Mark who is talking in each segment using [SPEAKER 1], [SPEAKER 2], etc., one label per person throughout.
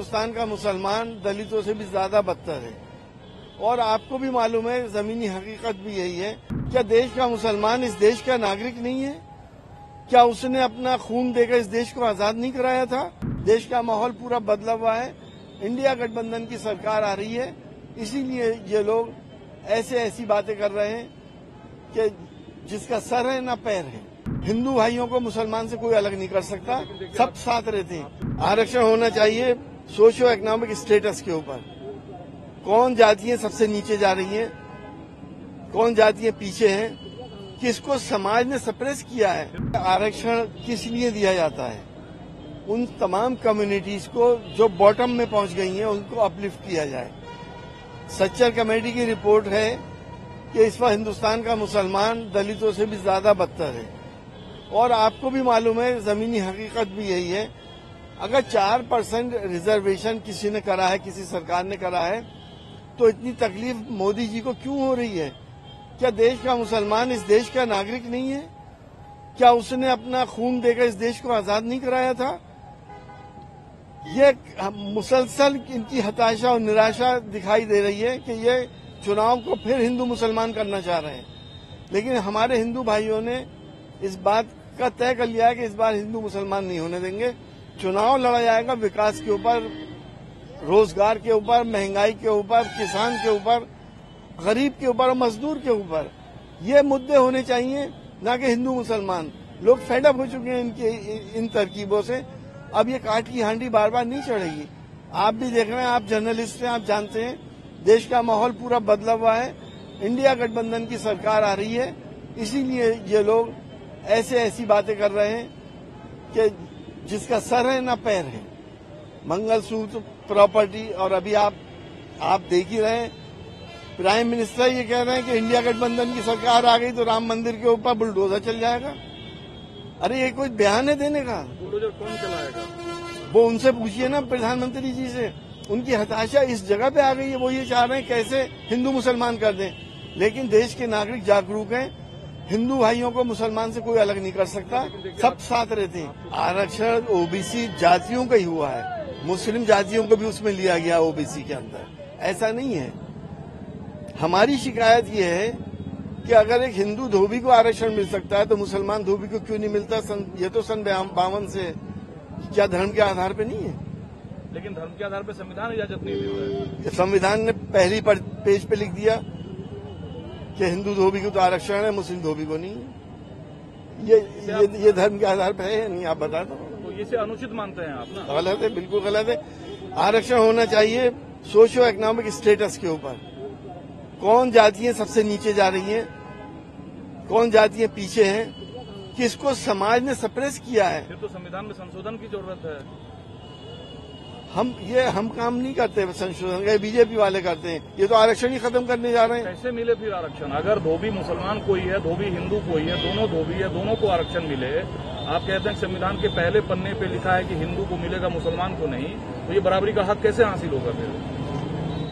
[SPEAKER 1] हिंदुस्तान का मुसलमान दलितों से भी ज्यादा बदतर है। और आपको भी मालूम है, जमीनी हकीकत भी यही है। क्या देश का मुसलमान इस देश का नागरिक नहीं है? क्या उसने अपना खून देकर इस देश को आजाद नहीं कराया था? देश का माहौल पूरा बदला हुआ है। इंडिया गठबंधन की सरकार आ रही है, इसीलिए ये लोग ऐसी बातें कर रहे हैं कि जिसका सर है ना पैर है। हिंदू भाइयों को मुसलमान से कोई अलग नहीं कर सकता, सब साथ रहते हैं। आरक्षण होना चाहिए सोशियो इकोनॉमिक स्टेटस के ऊपर। कौन जातियां सबसे नीचे जा रही हैं, कौन जातियां पीछे हैं, किसको समाज ने सप्रेस किया है। आरक्षण किस लिए दिया जाता है? उन तमाम कम्युनिटीज को जो बॉटम में पहुंच गई हैं, उनको अपलिफ्ट किया जाए। सच्चर कमेटी की रिपोर्ट है कि इस वक्त हिंदुस्तान का मुसलमान दलितों से भी ज्यादा बदतर है। और आपको भी मालूम है, जमीनी हकीकत भी यही है। अगर 4% रिजर्वेशन किसी ने करा है, किसी सरकार ने करा है, तो इतनी तकलीफ मोदी जी को क्यों हो रही है? क्या देश का मुसलमान इस देश का नागरिक नहीं है? क्या उसने अपना खून देकर इस देश को आजाद नहीं कराया था? ये मुसलसल इनकी हताशा और निराशा दिखाई दे रही है कि ये चुनाव को फिर हिंदू मुसलमान करना चाह रहे हैं। लेकिन हमारे हिंदू भाइयों ने इस बात का तय कर लिया है कि इस बार हिंदू मुसलमान नहीं होने देंगे। चुनाव लड़ा जाएगा विकास के ऊपर, रोजगार के ऊपर, महंगाई के ऊपर, किसान के ऊपर, गरीब के ऊपर और मजदूर के ऊपर। ये मुद्दे होने चाहिए, ना कि हिंदू मुसलमान। लोग फेडअप हो चुके हैं इन तरकीबों से। अब ये काट की हांडी बार बार नहीं चढ़ेगी। आप भी देख रहे हैं, आप जर्नलिस्ट हैं, आप जानते हैं देश का माहौल पूरा बदला हुआ है। इंडिया गठबंधन की सरकार आ रही है, इसीलिए ये लोग ऐसी बातें कर रहे हैं कि जिसका सर है ना पैर है। मंगलसूत्र, प्रॉपर्टी, और अभी आप देख ही रहे हैं, प्राइम मिनिस्टर ये कह रहे हैं कि इंडिया गठबंधन की सरकार आ गई तो राम मंदिर के ऊपर बुलडोजर चल जाएगा। अरे ये कोई बयान है देने का?
[SPEAKER 2] बुलडोजर कौन चलाएगा?
[SPEAKER 1] वो उनसे पूछिए ना, प्रधानमंत्री जी से। उनकी हताशा इस जगह पे आ गई है, वो ये चाह रहे हैं कैसे हिंदू मुसलमान कर दें। लेकिन देश के नागरिक जागरूक हैं, हिंदू भाइयों को मुसलमान से कोई अलग नहीं कर सकता, सब साथ रहते हैं। आरक्षण ओबीसी जातियों का ही हुआ है, मुस्लिम जातियों को भी उसमें लिया गया ओबीसी के अंदर, ऐसा नहीं है। हमारी शिकायत ये है कि अगर एक हिंदू धोबी को आरक्षण मिल सकता है तो मुसलमान धोबी को क्यों नहीं मिलता? ये तो सन 52 से, क्या धर्म के आधार पे नहीं है?
[SPEAKER 2] लेकिन धर्म के आधार पे संविधान इजाजत नहीं देता है।
[SPEAKER 1] संविधान ने पहली पेज पे लिख दिया कि हिंदू धोबी को तो आरक्षण है, मुस्लिम धोबी को नहीं है। ये धर्म के आधार पर है नहीं? आप बता दो।
[SPEAKER 2] तो इसे अनुचित मानते हैं आप ना?
[SPEAKER 1] गलत है, बिल्कुल गलत है। आरक्षण होना चाहिए सोशियो इकोनॉमिक स्टेटस के ऊपर। कौन जातियां सबसे नीचे जा रही हैं, कौन जातियां पीछे हैं, किसको समाज ने सप्रेस किया है?
[SPEAKER 2] फिर तो संविधान में संशोधन की जरूरत है।
[SPEAKER 1] हम काम नहीं करते संशोधन का, बीजेपी वाले करते हैं। ये तो आरक्षण ही खत्म करने जा रहे हैं।
[SPEAKER 2] कैसे मिले फिर आरक्षण? अगर धोबी मुसलमान कोई है, धोबी हिंदू कोई है, दोनों धोबी है, दोनों को आरक्षण मिले। आप कहते हैं संविधान के पहले पन्ने पे लिखा है कि हिंदू को मिलेगा, मुसलमान को नहीं, तो ये बराबरी का हक कैसे हासिल होगा फिर?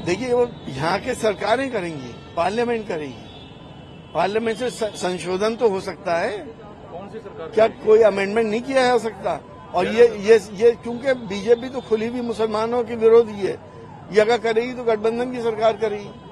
[SPEAKER 1] देखिए, वो यहाँ के सरकारें करेंगी, पार्लियामेंट करेगी। पार्लियामेंट से संशोधन तो हो सकता है।
[SPEAKER 2] कौन सी सरकार?
[SPEAKER 1] क्या कोई अमेंडमेंट नहीं किया जा सकता? और ये क्योंकि बीजेपी तो खुली भी मुसलमानों के विरोधी है, ये अगर करेगी तो गठबंधन की सरकार करेगी।